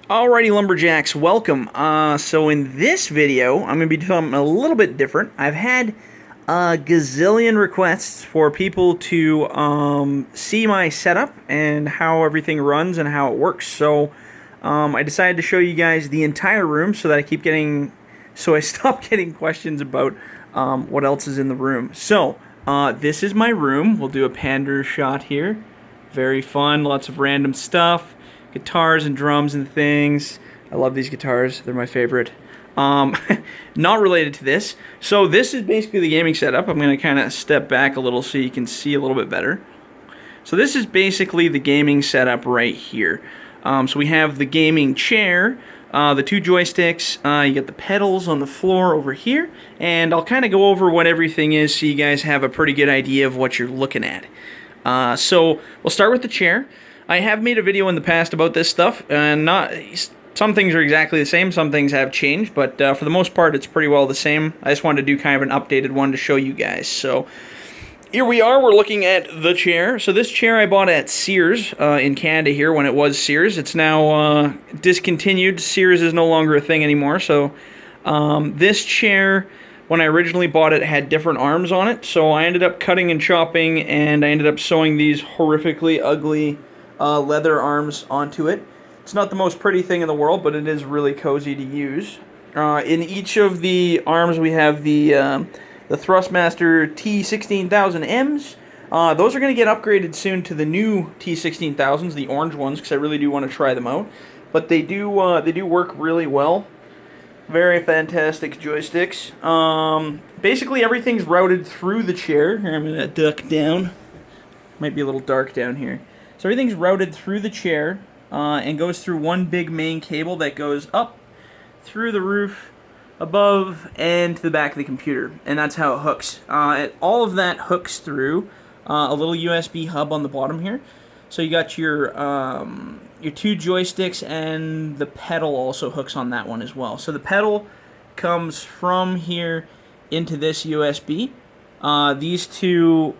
Alrighty, Lumberjacks, welcome. So in this video, I'm going to be doing something a little bit different. I've had a gazillion requests for people to see my setup and how everything runs and how it works. So I decided to show you guys the entire room so that I stop getting questions about what else is in the room. So this is my room. We'll do a pander shot here. Very fun, lots of random stuff. Guitars and drums and things. I love these guitars. They're my favorite. Not related to this. So this is basically the gaming setup. I'm going to kind of step back a little so you can see a little bit better. So this is basically the gaming setup right here. So we have the gaming chair, the two joysticks, you get the pedals on the floor over here, and I'll kind of go over what everything is so you guys have a pretty good idea of what you're looking at. So we'll start with the chair. I have made a video in the past about this stuff, and some things are exactly the same, some things have changed, but for the most part it's pretty well the same. I just wanted to do kind of an updated one to show you guys. So here we are, we're looking at the chair. So this chair I bought at Sears in Canada here when it was Sears. It's now discontinued. Sears is no longer a thing anymore. So this chair, when I originally bought it, had different arms on it. So I ended up cutting and chopping, and I ended up sewing these horrifically ugly leather arms onto it. It's not the most pretty thing in the world, but it is really cozy to use. In each of the arms we have the Thrustmaster T16000Ms. Those are going to get upgraded soon to the new T16000s, the orange ones, because I really do want to try them out. But they do work really well. Very fantastic joysticks. Basically everything's routed through the chair. Here, I'm going to duck down. Might be a little dark down here. So everything's routed through the chair and goes through one big main cable that goes up through the roof, above, and to the back of the computer. And that's how it hooks. All of that hooks through a little USB hub on the bottom here. So you got your two joysticks, and the pedal also hooks on that one as well. So the pedal comes from here into this USB. These two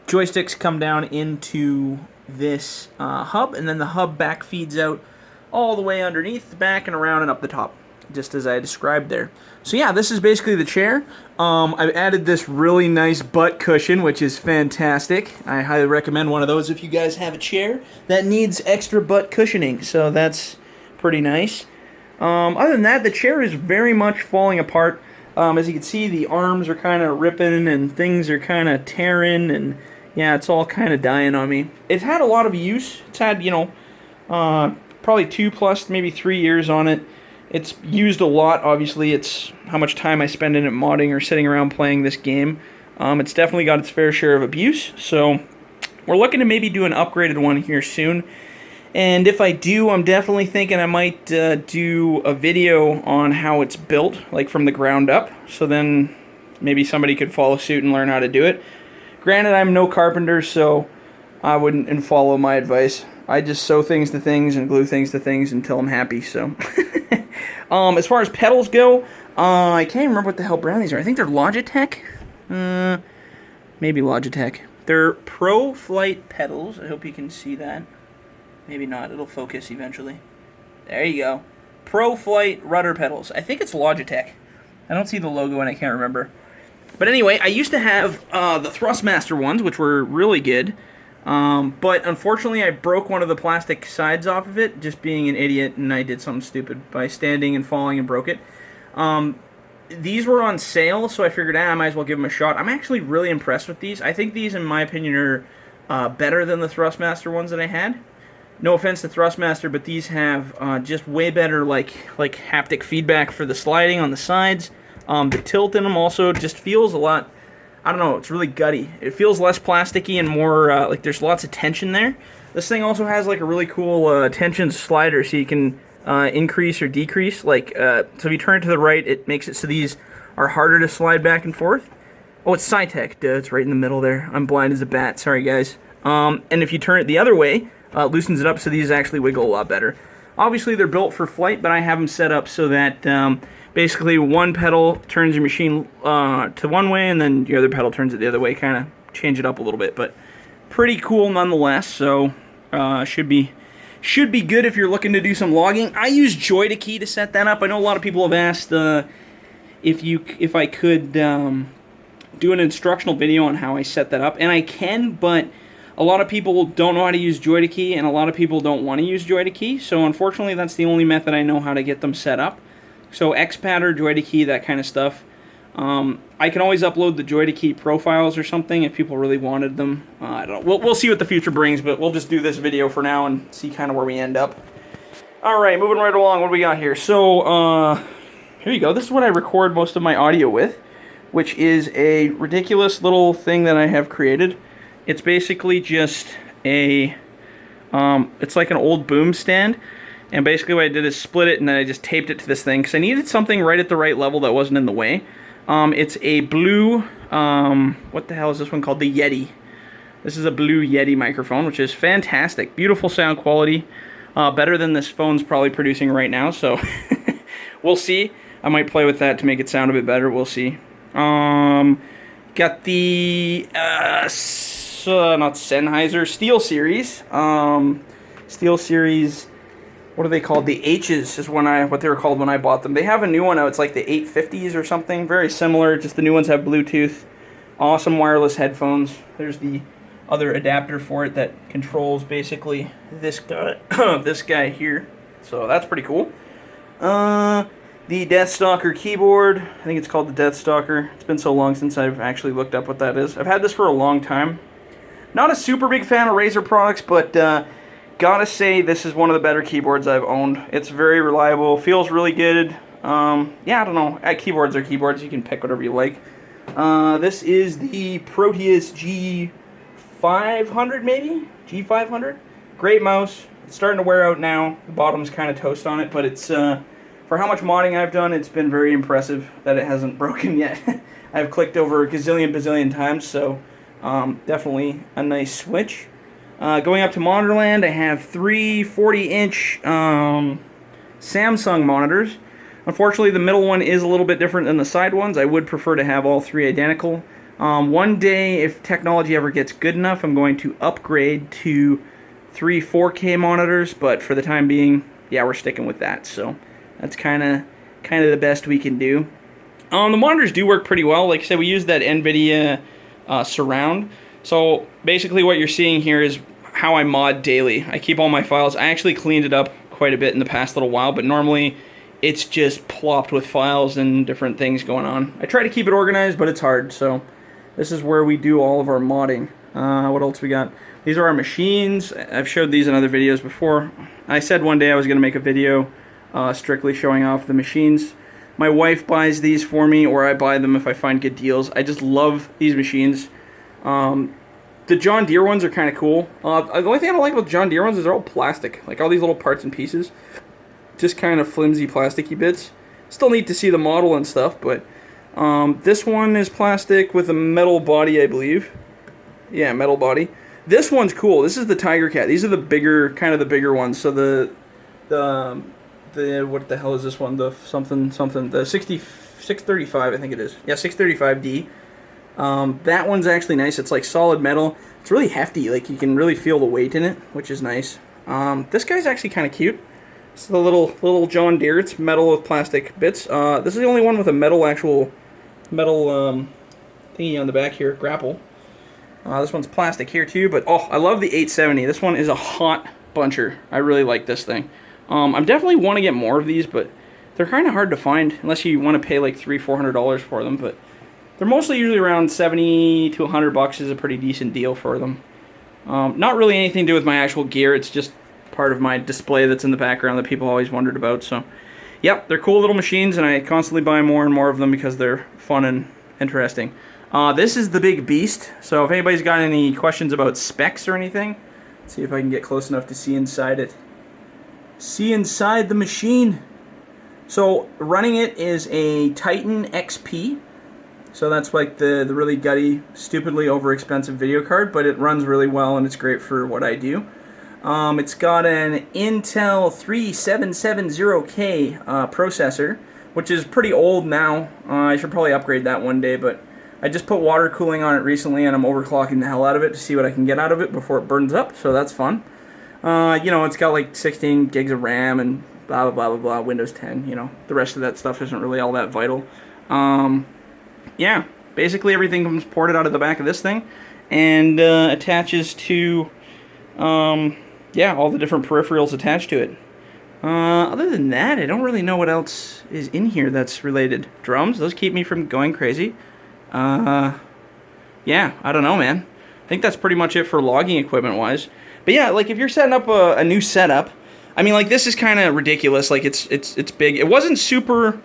joysticks come down into this hub, and then the hub back feeds out all the way underneath the back and around and up the top, just as I described there. So yeah, this is basically the chair. I've added this really nice butt cushion, which is fantastic. I highly recommend one of those if you guys have a chair that needs extra butt cushioning, so that's pretty nice. Other than that, the chair is very much falling apart. As you can see, the arms are kind of ripping and things are kind of tearing, and yeah, it's all kind of dying on me. It's had a lot of use. It's had, probably 2+, maybe 3 years on it. It's used a lot, obviously. It's how much time I spend in it modding or sitting around playing this game. It's definitely got its fair share of abuse, so we're looking to maybe do an upgraded one here soon. And if I do, I'm definitely thinking I might do a video on how it's built, like from the ground up, so then maybe somebody could follow suit and learn how to do it. Granted, I'm no carpenter, so I wouldn't follow my advice. I just sew things to things and glue things to things until I'm happy, so. As far as pedals go, I can't remember what the hell brand these are. I think they're Logitech. Maybe Logitech. They're Pro Flight pedals. I hope you can see that. Maybe not. It'll focus eventually. There you go. Pro Flight rudder pedals. I think it's Logitech. I don't see the logo and I can't remember. But anyway, I used to have the Thrustmaster ones, which were really good. But unfortunately, I broke one of the plastic sides off of it, just being an idiot, and I did something stupid by standing and falling and broke it. These were on sale, so I figured, I might as well give them a shot. I'm actually really impressed with these. I think these, in my opinion, are better than the Thrustmaster ones that I had. No offense to Thrustmaster, but these have just way better like haptic feedback for the sliding on the sides. The tilt in them also just feels a lot, I don't know, it's really gutty. It feels less plasticky and more like there's lots of tension there. This thing also has like a really cool tension slider, so you can increase or decrease. Like so if you turn it to the right, it makes it so these are harder to slide back and forth. Oh, it's Cytec, duh, it's right in the middle there. I'm blind as a bat, sorry guys. And if you turn it the other way, it loosens it up so these actually wiggle a lot better. Obviously they're built for flight, but I have them set up so that basically one pedal turns your machine to one way, and then the other pedal turns it the other way, kind of change it up a little bit. But pretty cool nonetheless, so should be should be good if you're looking to do some logging. I use Yeti to set that up. I know a lot of people have asked if I could do an instructional video on how I set that up, and I can, but a lot of people don't know how to use Yeti, and a lot of people don't want to use Yeti, so unfortunately that's the only method I know how to get them set up. So XPad or Yeti, that kind of stuff. I can always upload the Yeti profiles or something if people really wanted them. I don't know. We'll see what the future brings, but we'll just do this video for now and see kind of where we end up. Alright, moving right along, what do we got here? So, here you go. This is what I record most of my audio with, which is a ridiculous little thing that I have created. It's basically just a, it's like an old boom stand, and basically what I did is split it and then I just taped it to this thing, because I needed something right at the right level that wasn't in the way. It's a blue, what the hell is this one called? The Yeti. This is a blue Yeti microphone, which is fantastic. Beautiful sound quality. Better than this phone's probably producing right now, so we'll see. I might play with that to make it sound a bit better. We'll see. Got the not Sennheiser SteelSeries. What are they called? The H's is what they were called when I bought them. They have a new one out. It's like the 850s or something. Very similar. Just the new ones have Bluetooth. Awesome wireless headphones. There's the other adapter for it that controls basically this guy, this guy here. So that's pretty cool. The Deathstalker Keyboard. I think it's called the Deathstalker. It's been so long since I've actually looked up what that is. I've had this for a long time. Not a super big fan of Razer products, but gotta say this is one of the better keyboards I've owned. It's very reliable, feels really good. Yeah, I don't know. Keyboards are keyboards. You can pick whatever you like. This is the Proteus G500, maybe? G500? Great mouse. It's starting to wear out now. The bottom's kind of toast on it, but it's for how much modding I've done, it's been very impressive that it hasn't broken yet. I've clicked over a bazillion times, so definitely a nice switch. Going up to Monitorland, I have three 40-inch Samsung monitors. Unfortunately, the middle one is a little bit different than the side ones. I would prefer to have all three identical. One day, if technology ever gets good enough, I'm going to upgrade to three 4K monitors, but for the time being, yeah, we're sticking with that. So that's kind of the best we can do. The monitors do work pretty well. Like I said, we use that NVIDIA surround. So basically what you're seeing here is how I mod daily. I keep all my files. I actually cleaned it up quite a bit in the past little while, but normally it's just plopped with files and different things going on. I try to keep it organized, but it's hard. So this is where we do all of our modding. What else we got? These are our machines. I've showed these in other videos before. I said one day I was going to make a video strictly showing off the machines. My wife buys these for me, or I buy them if I find good deals. I just love these machines. The John Deere ones are kind of cool. The only thing I don't like about the John Deere ones is they're all plastic. Like all these little parts and pieces. Just kind of flimsy, plasticky bits. Still neat to see the model and stuff, but this one is plastic with a metal body, I believe. Yeah, metal body. This one's cool. This is the Tiger Cat. These are the bigger, kind of the bigger ones. So the what the hell is this one? The the 635, I think it is. Yeah, 635D. That one's actually nice. It's like solid metal. It's really hefty. Like you can really feel the weight in it, which is nice. This guy's actually kind of cute. It's the little John Deere. It's metal with plastic bits. This is the only one with a actual metal thingy on the back here, grapple. This one's plastic here too, but oh, I love the 870. This one is a hot buncher. I really like this thing. I definitely want to get more of these, but they're kind of hard to find unless you want to pay like $300-400 for them. But they're mostly usually around 70 to 100 bucks is a pretty decent deal for them. Not really anything to do with my actual gear. It's just part of my display that's in the background that people always wondered about. So, yep, they're cool little machines, and I constantly buy more and more of them because they're fun and interesting. This is the big beast. So if anybody's got any questions about specs or anything, let's see if I can get close enough to see inside it. See inside the machine. So running it is a Titan XP. So that's like the really gutty, stupidly over-expensive video card, but it runs really well and it's great for what I do. It's got an Intel 3770K processor, which is pretty old now. I should probably upgrade that one day, but I just put water cooling on it recently and I'm overclocking the hell out of it to see what I can get out of it before it burns up, so that's fun. You know, it's got like 16 gigs of RAM and blah, blah, blah, blah, blah, Windows 10, you know. The rest of that stuff isn't really all that vital. Yeah, basically everything comes ported out of the back of this thing and attaches to, yeah, all the different peripherals attached to it. Other than that, I don't really know what else is in here that's related. Drums, those keep me from going crazy. Yeah, I don't know, man. I think that's pretty much it for logging equipment-wise. But yeah, like if you're setting up a new setup, I mean, like this is kind of ridiculous. Like it's big. It wasn't super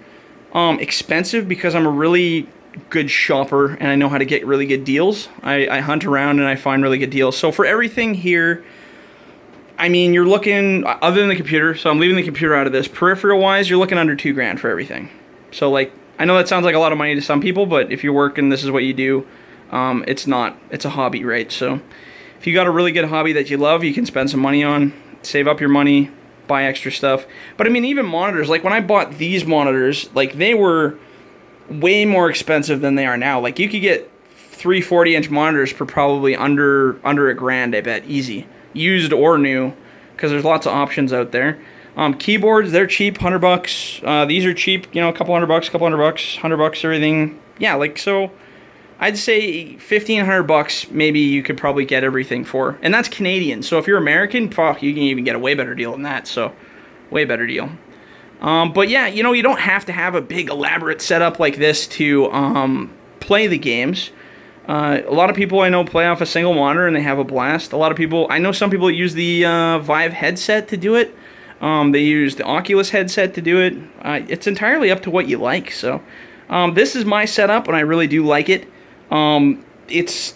expensive because I'm a really good shopper and I know how to get really good deals. I hunt around and I find really good deals. So for everything here, I mean, you're looking, other than the computer, so I'm leaving the computer out of this, peripheral-wise, you're looking under $2,000 for everything. So, like, I know that sounds like a lot of money to some people, but if you work and this is what you do, it's not. It's a hobby, right? So, if you got a really good hobby that you love, you can spend some money on, save up your money, buy extra stuff. But, I mean, even monitors, like, when I bought these monitors, like, they were way more expensive than they are now. Like, you could get 3 40-inch monitors for probably under $1,000, I bet, easy. Used or new, because there's lots of options out there. Keyboards, they're cheap, $100. These are cheap, you know, a couple $100, $100, everything. Yeah, like, so I'd say $1,500 maybe you could probably get everything for. And that's Canadian. So if you're American, fuck, you can even get a way better deal than that. So, way better deal. But yeah, you know, you don't have to have a big elaborate setup like this to play the games. A lot of people I know play off a single monitor and they have a blast. A lot of people, I know some people that use the Vive headset to do it. They use the Oculus headset to do it. It's entirely up to what you like. So this is my setup and I really do like it. It's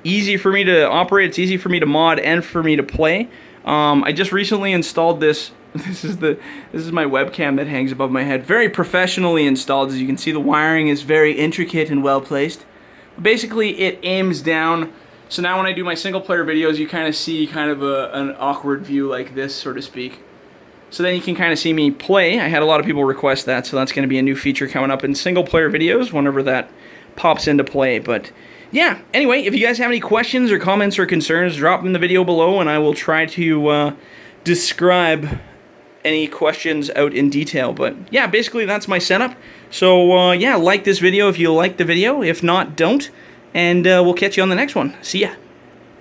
easy for me to operate. It's easy for me to mod and for me to play. I just recently installed this. This is my webcam that hangs above my head. Very professionally installed. As you can see, the wiring is very intricate and well placed. Basically, it aims down, so now when I do my single-player videos, you kind of see kind of an awkward view like this, so to speak. So then you can kind of see me play. I had a lot of people request that, so that's going to be a new feature coming up in single-player videos whenever that pops into play. But yeah, anyway, if you guys have any questions or comments or concerns, drop them in the video below, and I will try to describe any questions out in detail. But yeah, basically that's my setup. So yeah, like this video if you like the video. If not, don't. And we'll catch you on the next one. See ya.